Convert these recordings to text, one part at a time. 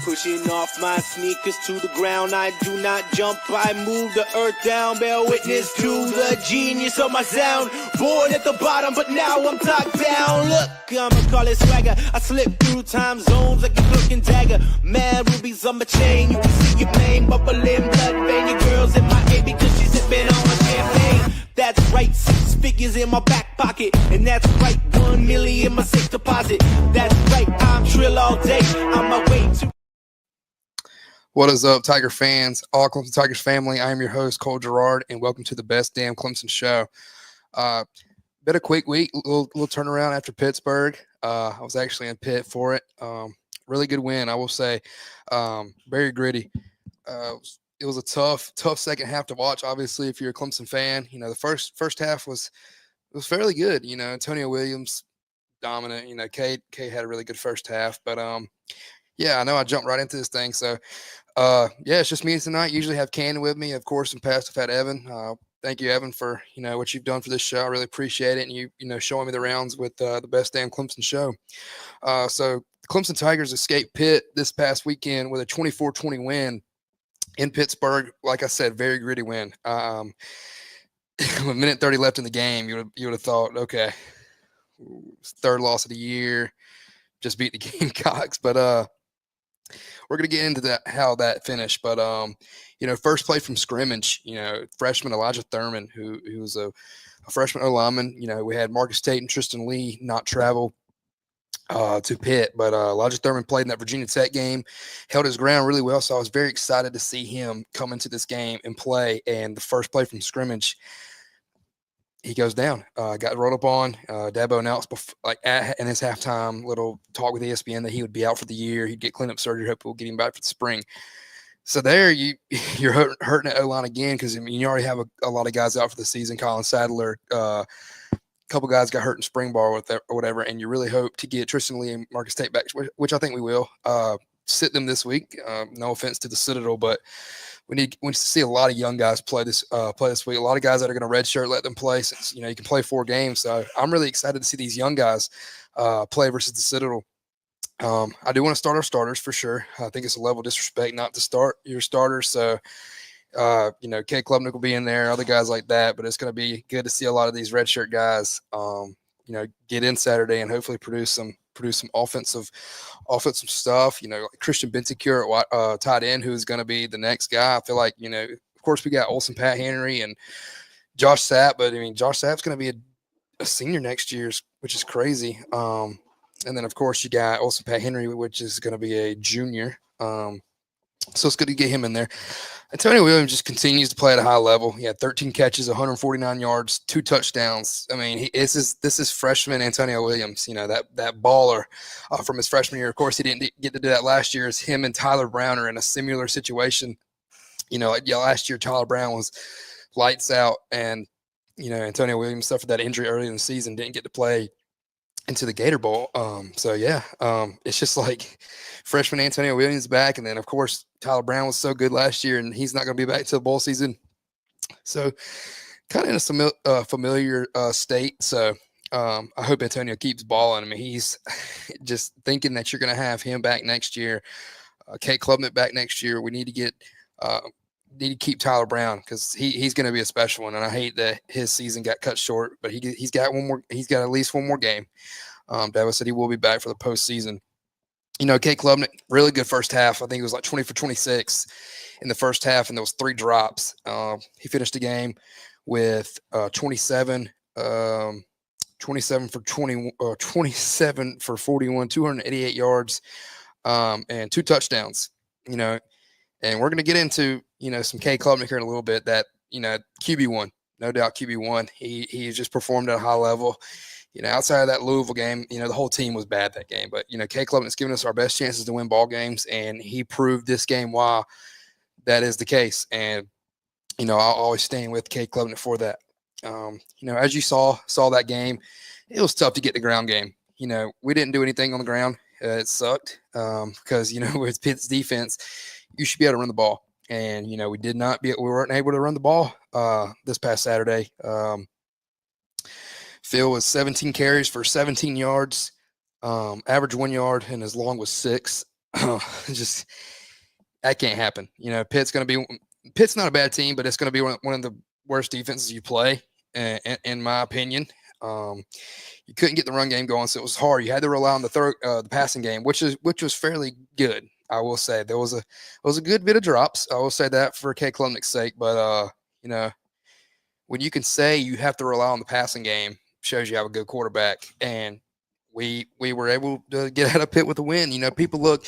Pushing off my sneakers to the ground. I do not jump, I move the earth down. Bear witness to the genius of my sound. Born at the bottom, but now I'm top down. Look, I'ma call it swagger. I slip through time zones like a cloak and dagger. Mad rubies on my chain. You can see your pain bubbling, blood vein. Your girl's in my A because she's sipping on my champagne. That's right, 6 figures in my back pocket. And that's right, 1 million in my safe deposit. That's right, I'm trill all day. On my way to. What is up, Tiger fans, all Clemson Tigers family? I am your host, Cole Gerard, and welcome to the Best Damn Clemson Show. Been a quick week, little turnaround after Pittsburgh. I was actually in Pitt for it. Really good win, I will say. Very gritty. It was a tough second half to watch. Obviously, if you're a Clemson fan, you know the first half was fairly good. You know, Antonio Williams dominant. You know, K had a really good first half, but yeah, I know I jumped right into this thing. So, yeah, it's just me tonight. Usually have Cannon with me. Of course, in the past, I've had Evan. Thank you, Evan, for, you know, what you've done for this show. I really appreciate it. And you know, showing me the rounds with the Best Damn Clemson Show. So Clemson Tigers escaped Pitt this past weekend with a 24-20 win in Pittsburgh. Like I said, very gritty win. With a minute 30 left in the game, you would have thought, okay, third loss of the year, just beat the Gamecocks. But we're going to get into that, how that finished. But, you know, first play from scrimmage, you know, freshman Elijah Thurman, who was a freshman O-lineman. You know, we had Marcus Tate and Tristan Lee not travel to Pitt, but Elijah Thurman played in that Virginia Tech game, held his ground really well. So I was very excited to see him come into this game and play. And the first play from scrimmage, he goes down, got rolled up on. Dabo announced in his halftime little talk with ESPN that he would be out for the year. He'd get cleanup surgery. Hope we'll get him back for the spring. So there you're hurting the O-line again, because I mean you already have a lot of guys out for the season. Colin Sadler, a couple guys got hurt in spring ball or whatever, and you really hope to get Tristan Lee and Marcus Tate back, which I think we will. Sit them this week. No offense to the Citadel, but we need to see a lot of young guys play this week. A lot of guys that are going to redshirt, let them play, since you know you can play 4 games. So I'm really excited to see these young guys play versus the Citadel. I do want to start our starters for sure. I think it's a level of disrespect not to start your starters. So you know, K. Klubnik will be in there, other guys like that. But it's going to be good to see a lot of these redshirt guys, you know, get in Saturday and hopefully produce some offensive stuff. You know, like Christian Bentancur at tight end, who's going to be the next guy. I feel like, you know, of course we got Olsen, Pat Henry, and Josh Sapp, but I mean Josh Sapp's going to be a senior next year, which is crazy. And then of course you got Olsen, Pat Henry, which is going to be a junior. So it's good to get him in there. Antonio Williams just continues to play at a high level. He had 13 catches, 149 yards, 2 touchdowns. I mean, this is freshman Antonio Williams. You know, that baller from his freshman year. Of course, he didn't get to do that last year. As him and Tyler Brown are in a similar situation. You know, last year Tyler Brown was lights out, and you know Antonio Williams suffered that injury early in the season, didn't get to play into the Gator Bowl. So yeah, it's just like freshman Antonio Williams back, and then of course Tyler Brown was so good last year, and he's not going to be back to the bowl season. So kind of in a familiar state. So I hope Antonio keeps balling. I mean, he's just thinking that you're going to have him back next year, Kate Klubnik back next year. We need to keep Tyler Brown, because he's going to be a special one. And I hate that his season got cut short, but he's got one more. He's got at least one more game. Dabo said he will be back for the postseason. You know, Kate Klubnik, really good first half. I think it was like 20 for 26 in the first half, and there was 3 drops. He finished the game with 27 for 41, 288 yards, and 2 touchdowns. You know, and we're going to get into, you know, some K. Klubnik here in a little bit. That, you know, QB1, no doubt QB1. He just performed at a high level. You know, outside of that Louisville game, you know, the whole team was bad that game. But, you know, K. Klubnik's given us our best chances to win ball games, and he proved this game why that is the case. And, you know, I'll always stand with K. Klubnik for that. You know, as you saw that game, it was tough to get the ground game. You know, we didn't do anything on the ground. It sucked because, you know, with Pitt's defense, you should be able to run the ball. And, you know, we weren't able to run the ball this past Saturday. Phil was 17 carries for 17 yards, average 1 yard, and his long was 6. Just that can't happen. Pitt's not a bad team, but it's going to be one of the worst defenses you play, in my opinion. You couldn't get the run game going, so it was hard. You had to rely on the passing game, which was fairly good. I will say there was a good bit of drops. I will say that for K. Klubnik's sake, but when you can say you have to rely on the passing game, shows you have a good quarterback. And we were able to get out of Pitt with a win. People look,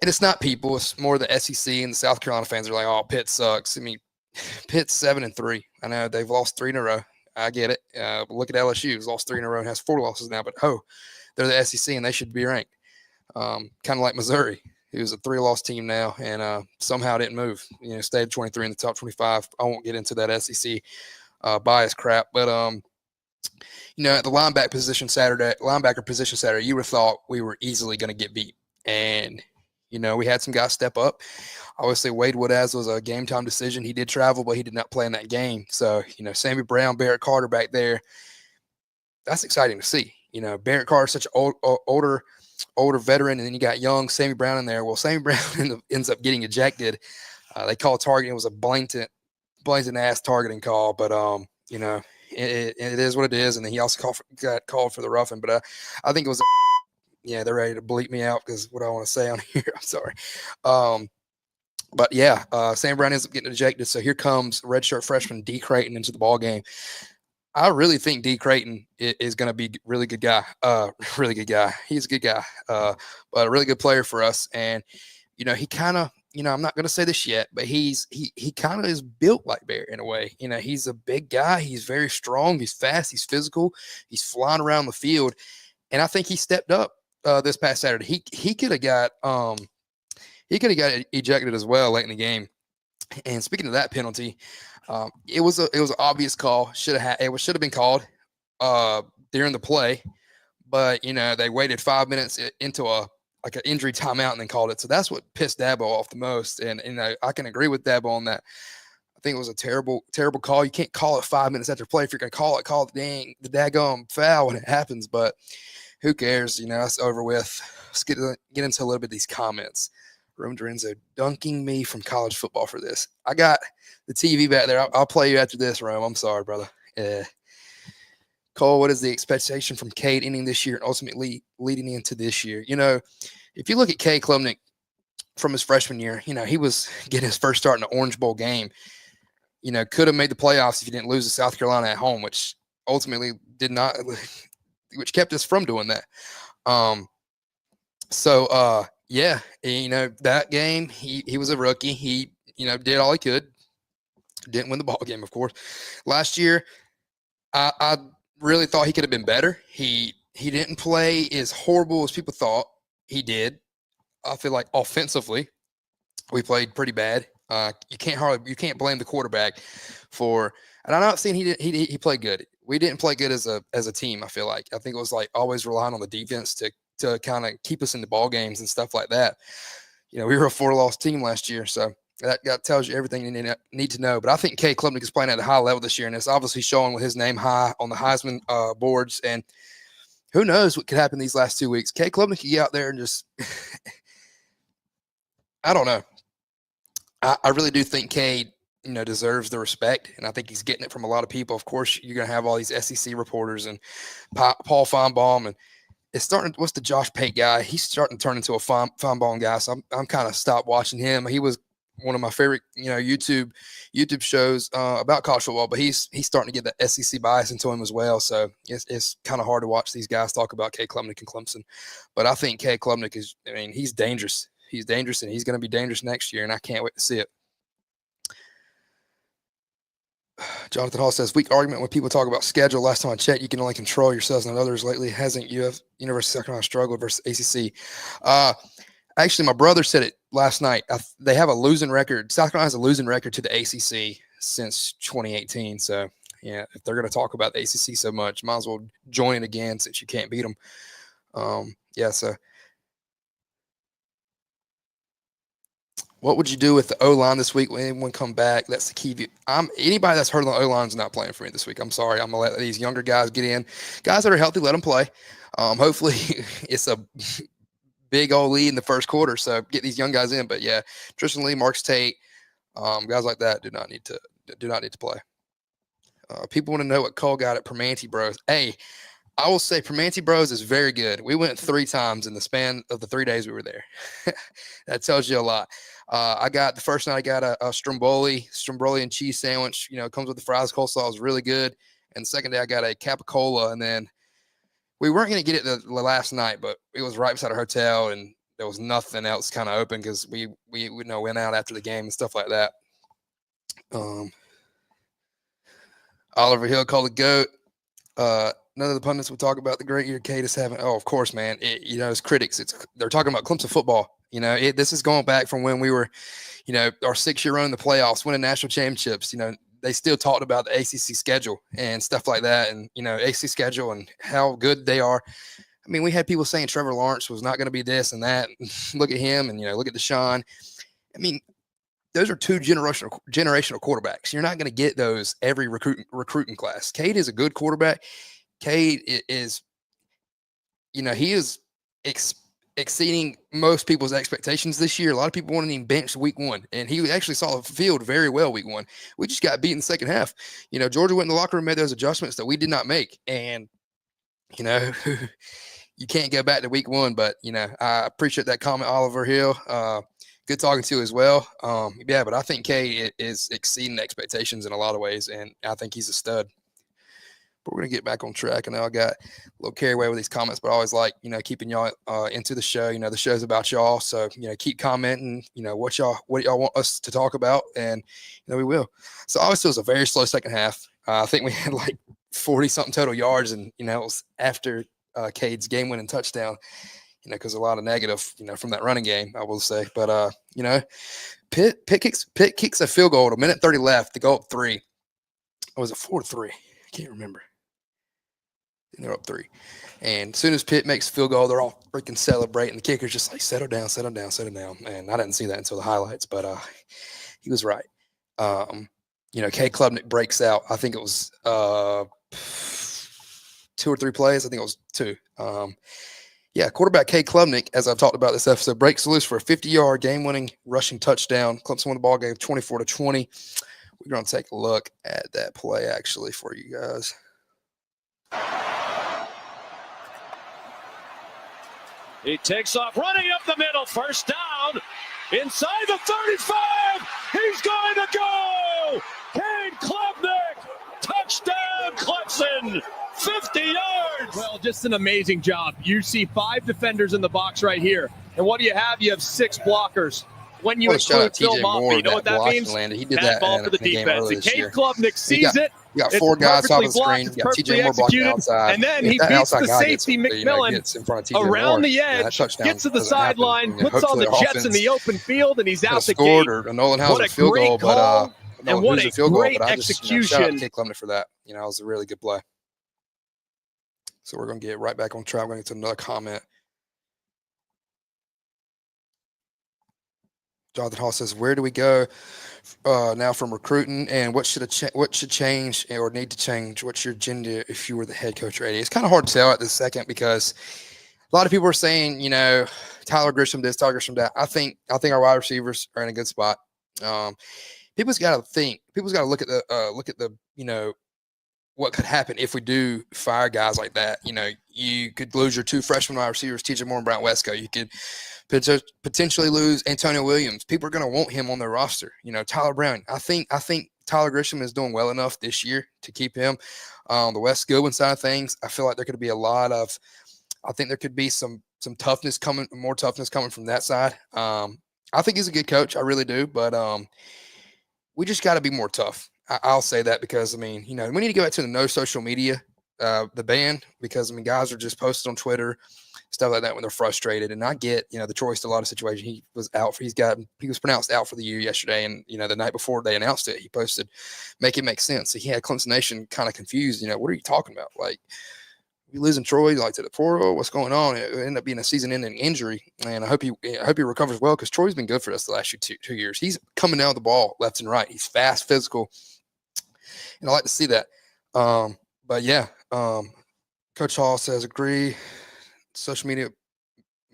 and it's not people, it's more the SEC and the South Carolina fans are like, oh, Pitt sucks. I mean, Pitt's 7-3. I know they've lost 3 in a row. I get it. Look at LSU, who's lost 3 in a row and has 4 losses now. But they're the SEC and they should be ranked. Kind of like Missouri, who's a 3-loss team now and somehow didn't move. Stayed 23 in the top 25. I won't get into that SEC bias crap, but at the linebacker position Saturday, you would have thought we were easily going to get beat, and we had some guys step up. Obviously, Wade Woodaz was a game time decision. He did travel, but he did not play in that game. So, Sammy Brown, Barrett Carter back there, that's exciting to see. Barrett Carter is such an older veteran, and then you got young Sammy Brown in there. Well, Sammy Brown ends up getting ejected. They call targeting. It was a blatant ass targeting call, but it is what it is. And then he also got called for the roughing. But I think it was they're ready to bleep me out because what I want to say on here. I'm sorry. But yeah, Sam Brown ends up getting ejected. So here comes redshirt freshman D. Creighton into the ball game. I really think D. Creighton is going to be a really good guy. Really good guy. He's a good guy, but a really good player for us. And he kind of, I'm not going to say this yet, but he kind of is built like Bear in a way. He's a big guy. He's very strong. He's fast. He's physical. He's flying around the field, and I think he stepped up this past Saturday. He could have got ejected as well late in the game. And speaking of that penalty, it was an obvious call. It should have been called during the play, but they waited 5 minutes into an injury timeout and then called it. So that's what pissed Dabo off the most. And I can agree with Dabo on that. I think it was a terrible call. You can't call it 5 minutes after play. If you're going to call the daggone foul when it happens. But who cares? It's over with. Let's get into a little bit of these comments. Rome Dorenzo dunking me from college football for this. I got the TV back there. I'll play you after this, Rome. I'm sorry, brother. Cole, what is the expectation from Cade ending this year and ultimately leading into this year? If you look at Cade Klubnik from his freshman year, he was getting his first start in the Orange Bowl game. Could have made the playoffs if he didn't lose to South Carolina at home, which ultimately did not, which kept us from doing that. Yeah, that game, he was a rookie. He, did all he could. Didn't win the ball game, of course. Last year, I really thought he could have been better. He didn't play as horrible as people thought he did. I feel like offensively, we played pretty bad. You can't blame the quarterback for. And I'm not saying he played good. We didn't play good as a team. I feel like I think it was like always relying on the defense to kind of keep us in the ball games and stuff like that. We were a 4-loss team last year, so that tells you everything you need to know. But I think Cade Klubnik is playing at a high level this year, and it's obviously showing with his name high on the Heisman boards. And who knows what could happen these last 2 weeks? Cade Klubnik could get out there and just I don't know. I really do think Cade, deserves the respect, and I think he's getting it from a lot of people. Of course, you're going to have all these SEC reporters and Paul Feinbaum and it's starting. What's the Josh Pate guy? He's starting to turn into a Feinbaum guy. So I'm kind of stopped watching him. He was one of my favorite, YouTube shows about college football. But he's starting to get the SEC bias into him as well. So it's kind of hard to watch these guys talk about Cade Klubnik and Clemson. But I think Cade Klubnik he's dangerous. He's dangerous, and he's going to be dangerous next year. And I can't wait to see it. Jonathan Hall says, weak argument when people talk about schedule. Last time I checked, you can only control yourselves and others. Lately, hasn't University of South Carolina struggled versus ACC? Actually, my brother said it last night. They have a losing record. South Carolina has a losing record to the ACC since 2018. So, yeah, if they're going to talk about the ACC so much, might as well join it again since you can't beat them. So what would you do with the O-line this week when anyone come back? That's the key. Anybody that's hurt on the O-line is not playing for me this week. I'm sorry. I'm going to let these younger guys get in. Guys that are healthy, let them play. Hopefully it's a big old lead in the first quarter. So get these young guys in. But yeah, Tristan Lee, Marcus Tate, guys like that do not need to play. People want to know what Cole got at Permanente Bros. Hey, I will say Permanente Bros is very good. We went 3 times in the span of the 3 days we were there. That tells you a lot. I got the first night I got a stromboli and cheese sandwich. You know, it comes with the fries, coleslaw. It was really good. And the second day I got a capicola, and then we weren't going to get it the last night, but it was right beside our hotel, and there was nothing else kind of open because we went out after the game and stuff like that. Oliver Hill called the GOAT. None of the pundits will talk about the great year Cade is having. Oh, of course, man. As critics, they're talking about Clemson football. This is going back from when we were, our 6-year run in the playoffs, winning national championships. They still talked about the ACC schedule and stuff like that, and ACC schedule and how good they are. I mean, we had people saying Trevor Lawrence was not going to be this and that. Look at him, and look at Deshaun. I mean, those are 2 generational quarterbacks. You're not going to get those every recruiting class. Cade is a good quarterback. Cade is, he is exceeding most people's expectations this year. A lot of people wanted him benched week 1, and he actually saw the field very well week 1. We just got beat in the second half. Georgia went in the locker room, made those adjustments that we did not make, and you can't go back to week 1. But I appreciate that comment, Oliver Hill. Good talking to you as well. But I think Cade is exceeding expectations in a lot of ways, and I think he's a stud. But we're going to get back on track. I know I got a little carried away with these comments, but I always like, keeping y'all into the show. The show's about y'all. So, keep commenting, what y'all want us to talk about, and, we will. So, obviously, it was a very slow second half. I think we had like 40-something total yards, and, it was after Cade's game-winning touchdown, because a lot of negative, from that running game, I will say. But, Pitt kicks a field goal with a minute 30 left to go up 3. Or was it 4-3? I can't remember. And they're up 3. And as soon as Pitt makes a field goal, they're all freaking celebrating. The kicker's just like, settle down. And I didn't see that until the highlights, but he was right. Cade Klubnik breaks out. I think it was 2 or 3 plays. I think it was 2. Quarterback Cade Klubnik, as I've talked about this episode, breaks loose for a 50-yard game-winning rushing touchdown. Clemson won the ball game 24-20. We're going to take a look at that play, actually, for you guys. He takes off, running up the middle, first down, inside the 35, he's going to go! Cade Klubnik, touchdown Clemson, 50 yards! Well, just an amazing job. You see 5 defenders in the box right here, and what do you have? You have 6 blockers. When you include Phil Moffitt, you know what that means? He did that ball for the defense. And Cade Klubnik sees it. You got 4 guys off the screen. You got TJ Moore blocking outside. And then he beats the safety McMillan around the edge, gets to the sideline, puts all the Jets in the open field, and he's out the gate. Or Nolan Hauser field goal, but and what a great execution. Shout out to Cade Klubnik for that. It was a really good play. So we're going to get right back on track. We're going to get to another comment. Jonathan Hall says, where do we go now from recruiting, and what should change or need to change? What's your agenda if you were the head coach or AD? It's kind of hard to tell at this second because a lot of people are saying, Tyler Grisham this, Tyler Grisham that. I think our wide receivers are in a good spot. People's got to think. People's got to look at the what could happen if we do fire guys like that. You could lose your 2 freshman wide receivers, TJ Moore and Brown Wesco. You could potentially lose Antonio Williams. People are going to want him on their roster. Tyler Brown. I think Tyler Grisham is doing well enough this year to keep him on the West Goodwin side of things. I feel like there could be I think there could be some toughness coming, more toughness coming from that side. I think he's a good coach. I really do. But we just got to be more tough. I'll say that because, we need to go back to the no social media, the ban, because, guys are just posted on Twitter, stuff like that when they're frustrated. And I get, the Troy Stellato situation. He was out he was pronounced out for the year yesterday. And, the night before they announced it, he posted, make it make sense. So he had Clemson Nation kind of confused. What are you talking about? Like, you losing Troy to the portal? What's going on? It ended up being a season-ending injury, and I hope he recovers well because Troy's been good for us the last 2 years. He's coming down with the ball left and right. He's fast, physical, and I like to see that. But yeah, Coach Hall says agree. Social media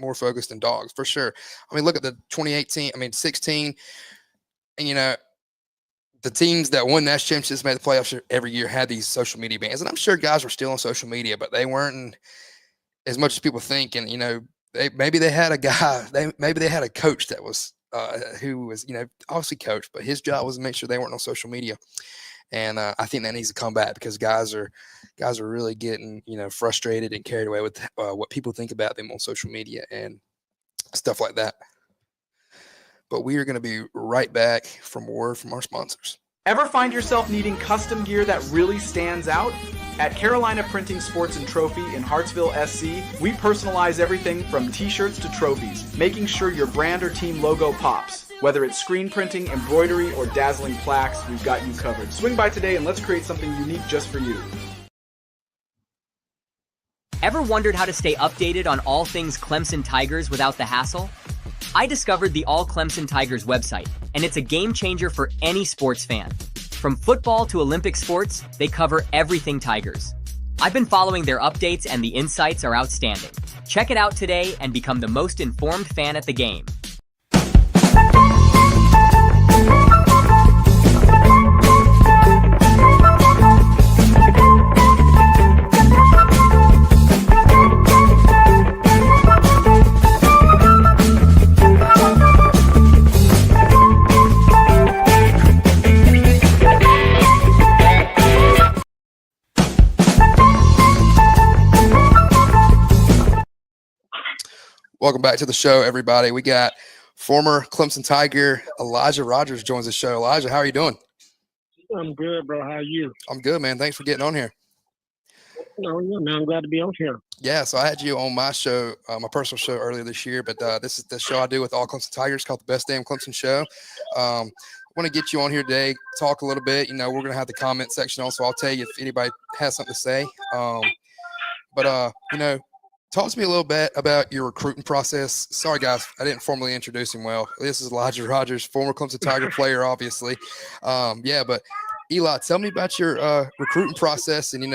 more focused than dogs for sure. I mean, look at the 16, and the teams that won national championships, made the playoffs every year, had these social media bans. And I'm sure guys were still on social media, but they weren't as much as people think. And, maybe they had a guy, maybe they had a coach that was who was, obviously coach, but his job was to make sure they weren't on social media. And I think that needs to come back because guys are really getting, frustrated and carried away with what people think about them on social media and stuff like that. But we are going to be right back from a word from our sponsors. Ever find yourself needing custom gear that really stands out? At Carolina Printing Sports and Trophy in Hartsville, SC, we personalize everything from t-shirts to trophies, making sure your brand or team logo pops. Whether it's screen printing, embroidery, or dazzling plaques, we've got you covered. Swing by today and let's create something unique just for you. Ever wondered how to stay updated on all things Clemson Tigers without the hassle? I discovered the All Clemson Tigers website, and it's a game changer for any sports fan. From football to Olympic sports, they cover everything Tigers. I've been following their updates, and the insights are outstanding. Check it out today and become the most informed fan at the game. Welcome back to the show, everybody. We got former Clemson Tiger Elijah Rogers joins the show. Elijah, how are you doing? I'm good, bro. How are you? I'm good, man. Thanks for getting on here. Oh, yeah, man. I'm glad to be on here. Yeah, so I had you on my show, my personal show earlier this year, but this is the show I do with all Clemson Tigers called the Best Damn Clemson Show. I want to get you on here today, talk a little bit. We're going to have the comment section on, so I'll tell you if anybody has something to say. Talk to me a little bit about your recruiting process. Sorry, guys, I didn't formally introduce him well. This is Elijah Rogers, former Clemson Tiger player, obviously. But Eli, tell me about your recruiting process and,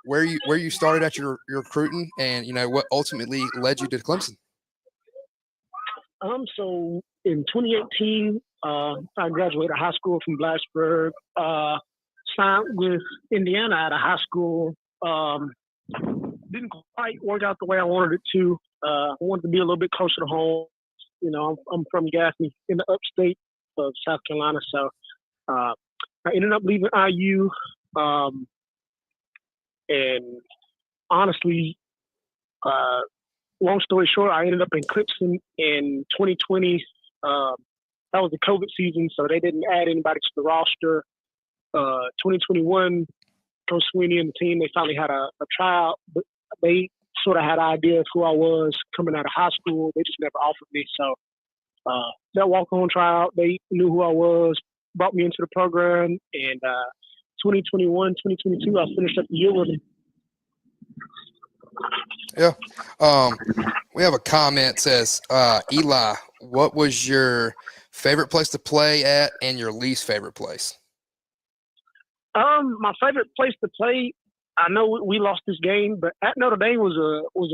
where you started at your recruiting and, what ultimately led you to Clemson. So in 2018, I graduated high school from Blacksburg, signed with Indiana at a high school. Didn't quite work out the way I wanted it to. I wanted to be a little bit closer to home. I'm from Gaffney in the upstate of South Carolina. So I ended up leaving IU. And honestly, long story short, I ended up in Clemson in 2020. That was the COVID season, so they didn't add anybody to the roster. 2021, Coach Sweeney and the team, they finally had a tryout, but they sort of had an idea of who I was coming out of high school. They just never offered me. So that walk-on tryout, they knew who I was, brought me into the program, and 2021, 2022, I finished up the year with them. Yeah. We have a comment that says, Eli, what was your favorite place to play at and your least favorite place? My favorite place to play, I know we lost this game, but at Notre Dame was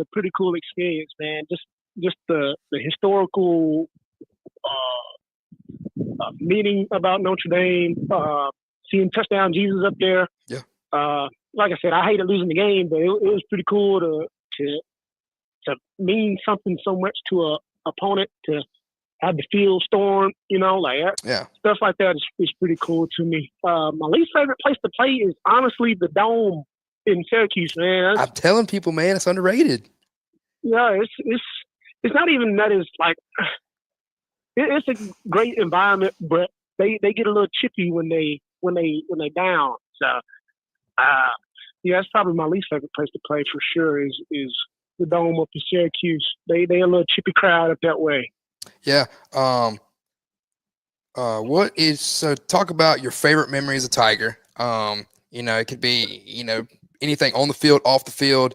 a pretty cool experience, man. Just the historical meeting about Notre Dame, seeing Touchdown Jesus up there. Yeah. Like I said, I hated losing the game, but it was pretty cool to mean something so much to a opponent, to have the field storm, stuff like that is pretty cool to me. My least favorite place to play is honestly the Dome in Syracuse, man. I'm telling people, man, it's underrated. Yeah, it's not even that. It's like it's a great environment, but they get a little chippy when they down. So that's probably my least favorite place to play for sure is the Dome up in Syracuse. They a little chippy crowd up that way. Yeah. So talk about your favorite memory as a Tiger. It could be, anything on the field, off the field,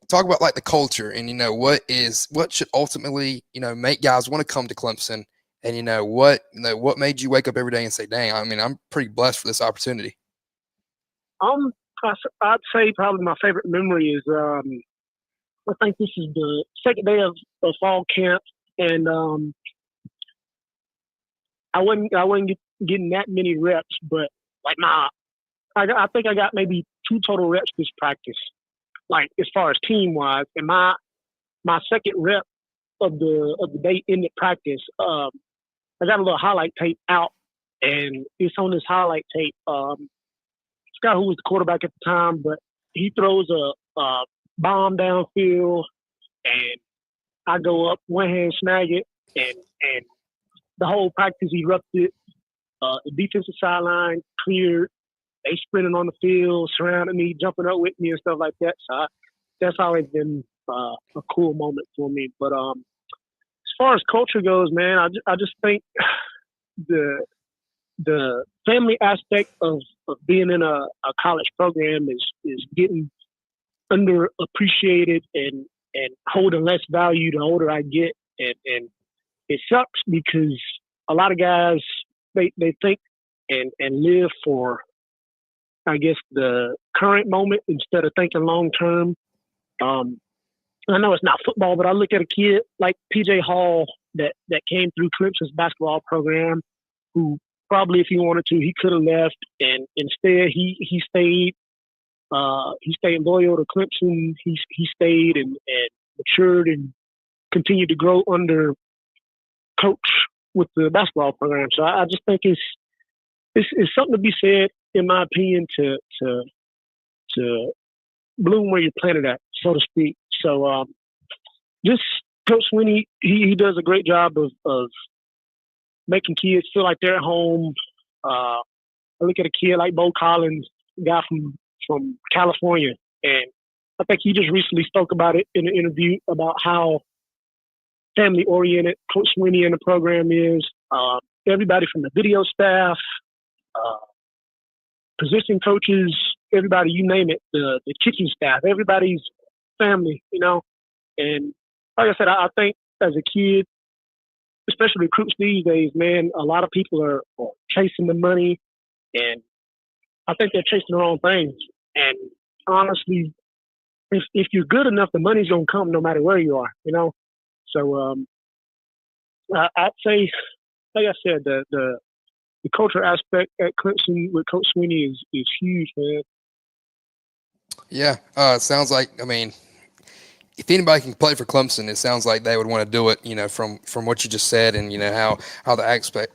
talk about like the culture and, what should ultimately, make guys want to come to Clemson and, what made you wake up every day and say, dang, I'm pretty blessed for this opportunity. I'd say probably my favorite memory is, I think this is the second day of fall camp, and I wasn't getting that many reps, but like I think I got maybe 2 total reps this practice, like as far as team wise. And my second rep of the day ended practice. I got a little highlight tape out, and it's on this highlight tape. This guy who was the quarterback at the time, but he throws a bomb downfield, and I go up, one hand snag it, and the whole practice erupted. The defensive sideline cleared. They sprinting on the field, surrounding me, jumping up with me and stuff like that. So that's always been a cool moment for me. But as far as culture goes, man, I just think the family aspect of being in a college program is getting underappreciated and holding less value the older I get. And it sucks because a lot of guys, they think and live for, I guess, the current moment instead of thinking long term. I know it's not football, but I look at a kid like PJ Hall that came through Clemson's basketball program, who probably, if he wanted to, he could have left, and instead he stayed. He stayed loyal to Clemson. He stayed and matured and continued to grow under coach with the basketball program. So I just think it's something to be said, in my opinion, to bloom where you're planted at, so to speak. So just Coach Swinney, he does a great job of making kids feel like they're at home. I look at a kid like Bo Collins, a guy from California, and I think he just recently spoke about it in an interview about how family-oriented Coach Swinney and the program is. Everybody from the video staff, position coaches, everybody, you name it, the kitchen staff, everybody's family, you know. And like I said, I think as a kid, especially recruits these days, man, a lot of people are chasing the money, and I think they're chasing the wrong things. And honestly, if you're good enough, the money's gonna come no matter where you are, you know. So I'd say, like I said, the culture aspect at Clemson with Coach Swinney is huge, man. Yeah, it sounds like, I mean, if anybody can play for Clemson, it sounds like they would want to do it, you know, from what you just said, and, you know, how the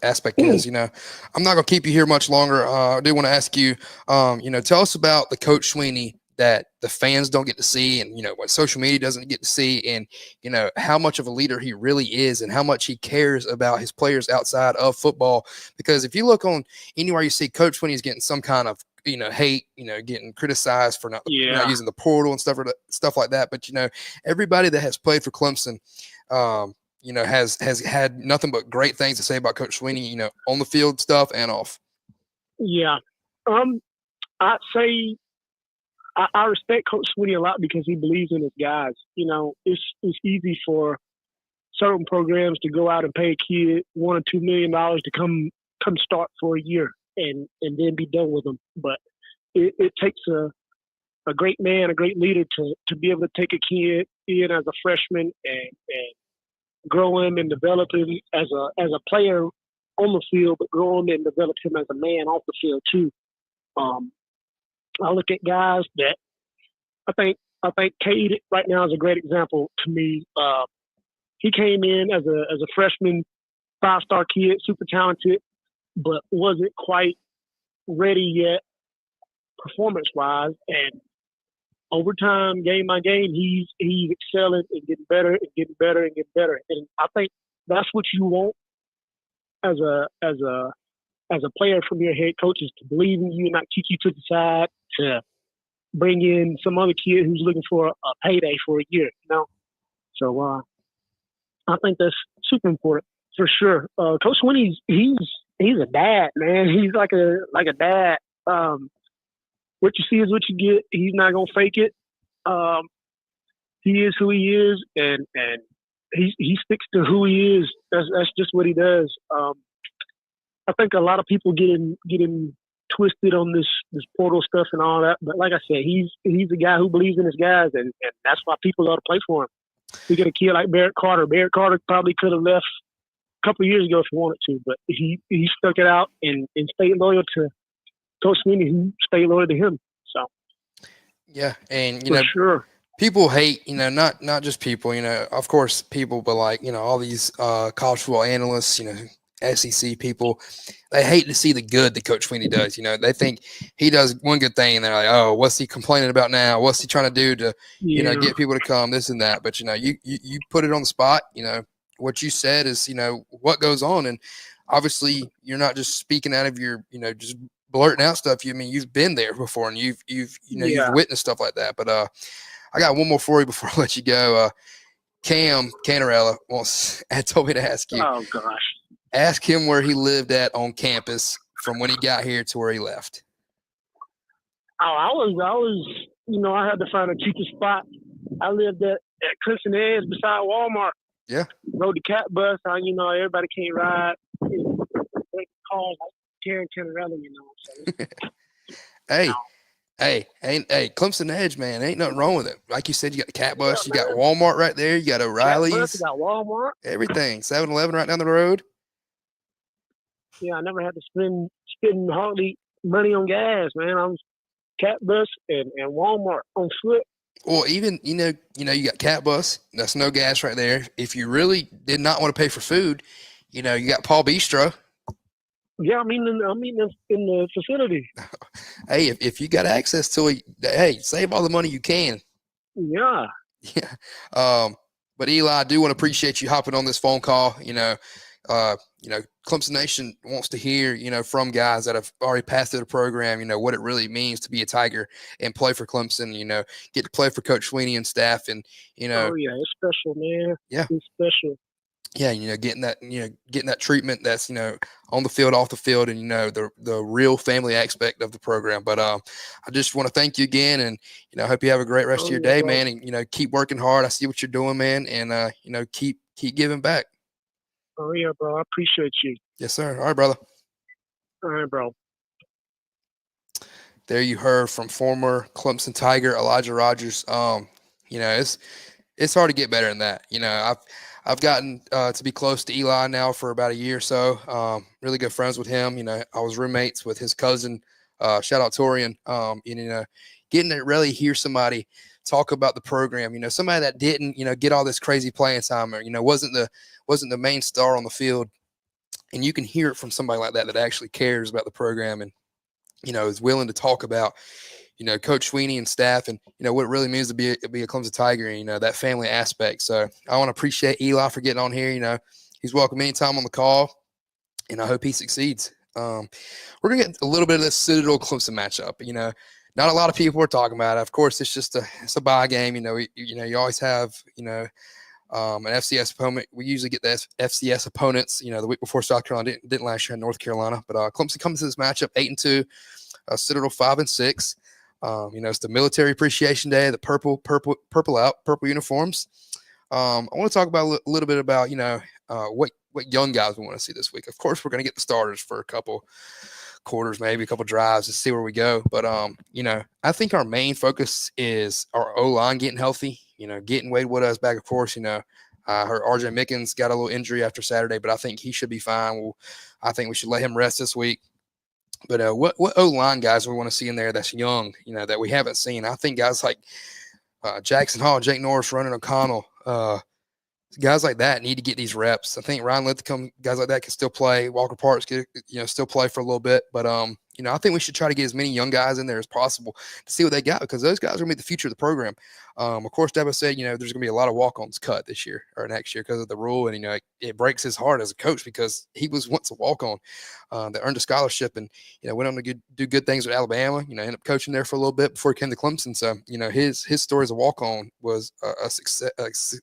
aspect is, you know. I'm not going to keep you here much longer. I do want to ask you, you know, tell us about the Coach Swinney that the fans don't get to see, and, you know, what social media doesn't get to see, and, you know, how much of a leader he really is and how much he cares about his players outside of football. Because if you look on anywhere you see Coach Swinney is getting some kind of, you know, hate, you know, getting criticized for not using the portal and stuff like that. But, you know, everybody that has played for Clemson, you know, has had nothing but great things to say about Coach Swinney, you know, on the field stuff and off. Yeah. I'd say I respect Coach Swinney a lot because he believes in his guys. You know, it's easy for certain programs to go out and pay a kid $1 or $2 million to come start for a year and then be done with them. But it takes a great man, a great leader to be able to take a kid in as a freshman and grow him and develop him as a player on the field, but grow him and develop him as a man off the field too. I look at guys that I think Cade right now is a great example to me. He came in as a freshman, 5-star kid, super talented, but wasn't quite ready yet performance-wise. And over time, game by game, he's excelling and getting better and getting better and getting better. And I think that's what you want as a player from your head coach, is to believe in you and not kick you to the side, to bring in some other kid who's looking for a payday for a year, you know? So I think that's super important for sure. Coach Swinney, he's a dad, man. He's like a dad. What you see is what you get. He's not gonna fake it. He is who he is, and he sticks to who he is. That's just what he does. I think a lot of people get him twisted on this portal stuff and all that. But like I said, he's a guy who believes in his guys, and that's why people ought to play for him. We get a kid like Barrett Carter. Barrett Carter probably could have left a couple of years ago if he wanted to, but he stuck it out and stayed loyal to Coach Sweeney, who stayed loyal to him. So yeah, and for sure. People hate, not just people, of course people, but like, all these college football analysts, SEC people, they hate to see the good that Coach Sweeney does. They think he does one good thing and they're like, oh, what's he complaining about now? What's he trying to do to, get people to come, this and that. But, you put it on the spot, what you said is, what goes on. And obviously you're not just speaking out of your, just blurting out stuff. You've been there before and you've witnessed stuff like that. But I got one more for you before I let you go. Cam Canarella told me to ask you. Oh gosh. Ask him where he lived at on campus from when he got here to where he left. Oh, I was, I had to find a cheaper spot. I lived at Clemson Edge beside Walmart. Yeah. Rode the cat bus. Everybody can't ride. They call like Karen Canarella, So. Hey, Clemson Edge, man, ain't nothing wrong with it. Like you said, you got the cat bus, you got Walmart right there, you got O'Reilly's. Cat bus, you got Walmart. Everything. 7-Eleven right down the road. Yeah, I never had to spend hardly money on gas, man. I was cat bus and Walmart on foot. Well, even, you got cat bus. That's no gas right there. If you really did not want to pay for food, you got Paul Bistro. Yeah, I mean in the facility. Hey, if you got access to it, hey, save all the money you can. Yeah. Yeah. But Eli, I do want to appreciate you hopping on this phone call. Clemson Nation wants to hear, from guys that have already passed through the program, what it really means to be a Tiger and play for Clemson, get to play for Coach Sweeney and staff. And, Oh, yeah, it's special, man. Yeah. It's special. Yeah, getting that treatment that's, on the field, off the field, and, the real family aspect of the program. But I just want to thank you again, and, I hope you have a great rest of your day, man, and, keep working hard. I see what you're doing, man, and, keep giving back. Oh, yeah, bro. I appreciate you. Yes, sir. All right, brother. All right, bro. There you heard from former Clemson Tiger Elijah Rogers. It's hard to get better than that. I've gotten to be close to Eli now for about a year or so. Really good friends with him. I was roommates with his cousin. Shout out Torian. Getting to really hear somebody talk about the program. Somebody that didn't, get all this crazy playing time, or wasn't the main star on the field, and you can hear it from somebody like that actually cares about the program and is willing to talk about Coach Sweeney and staff, and what it really means to be a Clemson Tiger, and that family aspect. So I want to appreciate Eli for getting on here. He's welcome anytime on the call, and I hope he succeeds. We're gonna get a little bit of this Citadel Clemson matchup. Not a lot of people are talking about it. Of course, it's a bye game. You always have an FCS opponent. We usually get the FCS opponents. The week before South Carolina didn't last year in North Carolina, but Clemson comes to this matchup 8-2, Citadel 5-6. It's the Military Appreciation Day, the purple uniforms. I want to talk about a little bit about what young guys we want to see this week. Of course, we're going to get the starters for a couple quarters, maybe a couple drives to see where we go. But I think our main focus is our O-line getting healthy. Getting Wade Woodhouse back, of course. I heard RJ Mickens got a little injury after Saturday, but I think he should be fine. I think we should let him rest this week. But what O-line guys we want to see in there that's young, that we haven't seen? I think guys like Jackson Hall, Jake Norris, Ronan O'Connell, guys like that need to get these reps. I think Ryan Lithicum, guys like that can still play. Walker Parks can, still play for a little bit. But, I think we should try to get as many young guys in there as possible to see what they got, because those guys are going to be the future of the program. Of course, Dabo said, there's going to be a lot of walk-ons cut this year or next year because of the rule. And, it breaks his heart as a coach because he was once a walk-on that earned a scholarship and, went on to do good things with Alabama, ended up coaching there for a little bit before he came to Clemson. So, his story as a walk-on was a success.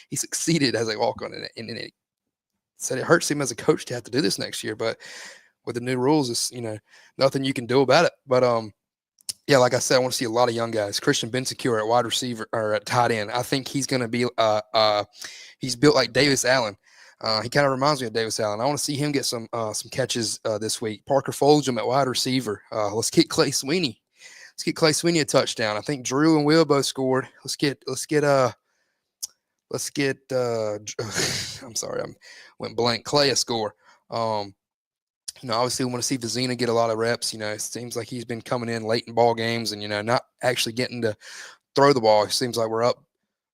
He succeeded as a walk-on and it said it hurts him as a coach to have to do this next year. But with the new rules, it's, nothing you can do about it. But, yeah, like I said, I want to see a lot of young guys. Christian Bensecure at wide receiver or at tight end. I think he's going to be he's built like Davis Allen. He kind of reminds me of Davis Allen. I want to see him get some catches this week. Parker Fulgham at wide receiver. Let's get Clay Sweeney. Let's get Clay Sweeney a touchdown. I think Drew and Will both scored. Let's get I'm sorry, I went blank. Clay a score. Obviously we want to see Vizina get a lot of reps. It seems like he's been coming in late in ball games and, not actually getting to throw the ball. It seems like we're up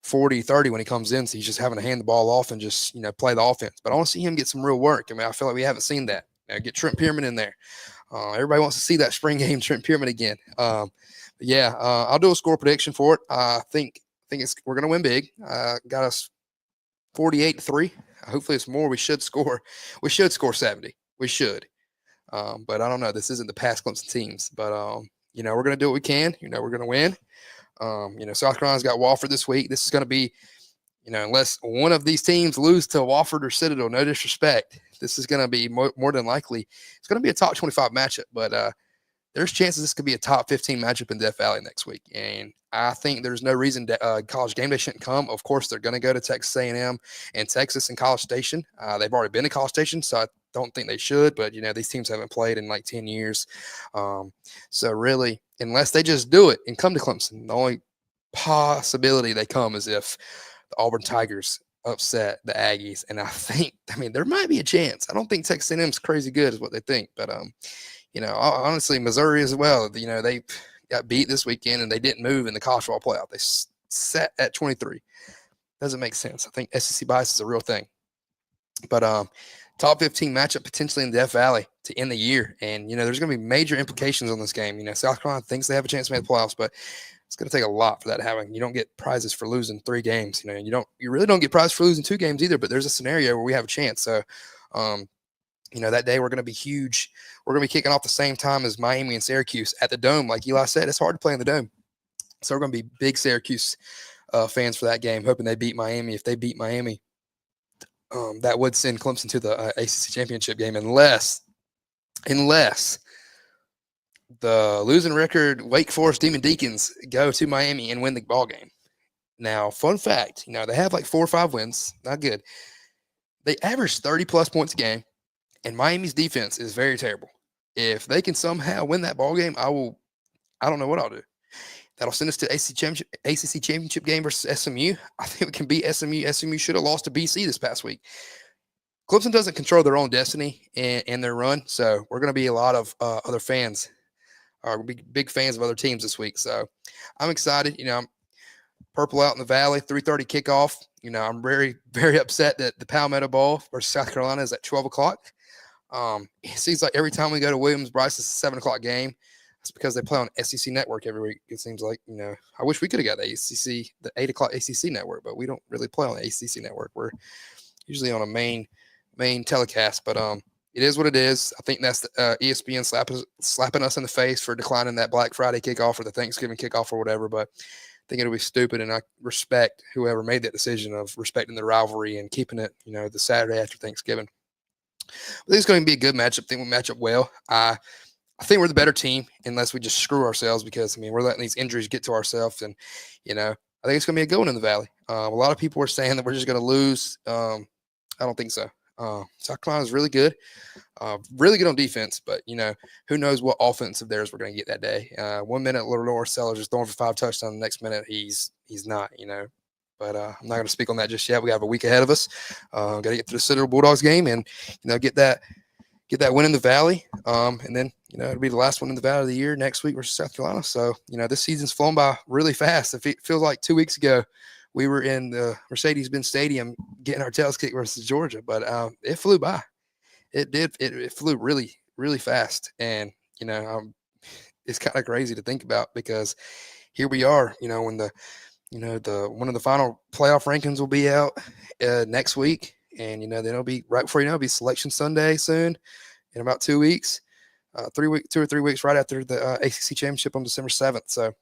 40-30 when he comes in. So he's just having to hand the ball off and just, play the offense. But I want to see him get some real work. I feel like we haven't seen that. Get Trent Pierman in there. Everybody wants to see that spring game Trent Pierman again. I'll do a score prediction for it. I think we're going to win big. Got us 48-3. Hopefully it's more. We should score 70. We should. But I don't know. This isn't the past Clemson teams. But, we're going to do what we can. We're going to win. South Carolina's got Wofford this week. This is going to be, unless one of these teams lose to Wofford or Citadel, no disrespect, this is going to be more than likely. It's going to be a top 25 matchup. But there's chances this could be a top 15 matchup in Death Valley next week. And I think there's no reason College Game Day shouldn't come. Of course, they're going to go to Texas A&M and Texas and College Station. They've already been to College Station, so I don't think they should. But, these teams haven't played in like 10 years. So really, unless they just do it and come to Clemson, the only possibility they come is if the Auburn Tigers upset the Aggies. And there might be a chance. I don't think Texas A&M is crazy good is what they think. But, honestly, Missouri as well, they got beat this weekend and they didn't move in the college football playoff. They sat at 23. Doesn't make sense. I think SEC bias is a real thing. But top 15 matchup potentially in Death Valley to end the year. And, there's going to be major implications on this game. South Carolina thinks they have a chance to make the playoffs, but it's going to take a lot for that to happen. You don't get prizes for losing 3 games. You really don't get prizes for losing 2 games either, but there's a scenario where we have a chance. So, that day we're going to be huge. We're going to be kicking off the same time as Miami and Syracuse at the Dome. Like Eli said, it's hard to play in the Dome. So we're going to be big Syracuse fans for that game, hoping they beat Miami. If they beat Miami, that would send Clemson to the ACC championship game unless the losing record Wake Forest Demon Deacons go to Miami and win the ball game. Now, fun fact, they have like 4 or 5 wins. Not good. They average 30-plus points a game. And Miami's defense is very terrible. If they can somehow win that ball game, I don't know what I'll do. That'll send us to ACC championship game versus SMU. I think we can beat SMU. SMU should have lost to BC this past week. Clemson doesn't control their own destiny and their run, so we're going to be a lot of other fans. We'll be big fans of other teams this week. So I'm excited. I'm purple out in the Valley, 3:30 kickoff. I'm very, very upset that the Palmetto Bowl versus South Carolina is at 12 o'clock. It seems like every time we go to Williams-Brice, it's a 7 o'clock game. That's because they play on SEC Network every week. It seems like, I wish we could have got the 8 o'clock ACC Network, but we don't really play on the ACC Network. We're usually on a main telecast, but it is what it is. I think that's the ESPN slapping us in the face for declining that Black Friday kickoff or the Thanksgiving kickoff or whatever, but I think it'll be stupid, and I respect whoever made that decision of respecting the rivalry and keeping it, the Saturday after Thanksgiving. I think it's going to be a good matchup. I think we match up well. I think we're the better team unless we just screw ourselves because, we're letting these injuries get to ourselves. And, I think it's going to be a good one in the Valley. A lot of people are saying that we're just going to lose. I don't think so. South Carolina is really good on defense, but, who knows what offense of theirs we're going to get that day. 1 minute, Lenore Sellers is throwing for 5 touchdowns. The next minute, he's not, But I'm not going to speak on that just yet. We have a week ahead of us. Got to get to the Citadel Bulldogs game and, get that win in the Valley. And then, it'll be the last one in the Valley of the year next week versus South Carolina. So, this season's flown by really fast. It feels like 2 weeks ago we were in the Mercedes-Benz Stadium getting our tails kicked versus Georgia, but it flew by. It did. It flew really, really fast. And, it's kind of crazy to think about because here we are, when the one of the final playoff rankings will be out next week. And, then it'll be right before it'll be Selection Sunday soon in about 2 weeks, 2 or 3 weeks right after the ACC championship on December 7th. So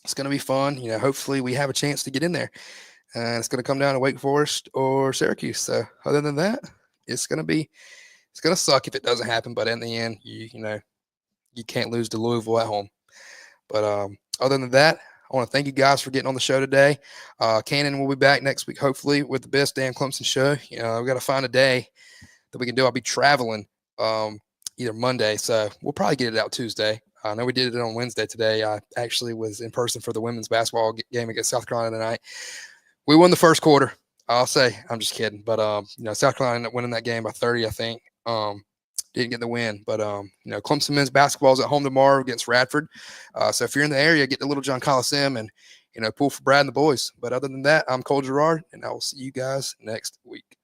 it's going to be fun. Hopefully we have a chance to get in there. And it's going to come down to Wake Forest or Syracuse. So other than that, it's going to suck if it doesn't happen. But in the end, you can't lose to Louisville at home. But other than that, I want to thank you guys for getting on the show today. Cannon will be back next week, hopefully, with the Best Damn Clemson show. We've got to find a day that we can do. I'll be traveling either Monday, so we'll probably get it out Tuesday. I know we did it on Wednesday today. I actually was in person for the women's basketball game against South Carolina tonight. We won the first quarter. I'll say, I'm just kidding. But, South Carolina ended up winning that game by 30, I think. Didn't get the win. But, Clemson men's basketball is at home tomorrow against Radford. So if you're in the area, get to Little John Coliseum and, pull for Brad and the boys. But other than that, I'm Cole Gerard, and I will see you guys next week.